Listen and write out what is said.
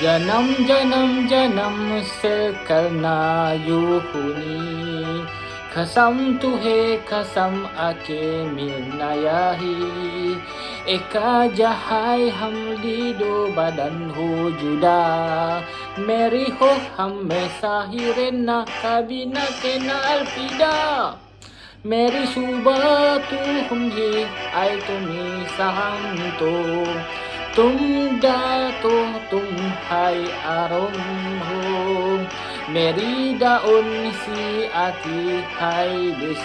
जन्म जन्म जन्म से करना यूं हुनी, कसम तुहे कसम आके मिलना यही, eka jahai हम दो badan हो जुदा, मेरी हो हमेशा ही रहना कभी न कहना अलविदा, मेरी सुबह तू हम ही आए तुम्हें सहम तो, तुम तो तुम hai arom ho, मेरी दाउन सी आती hai bes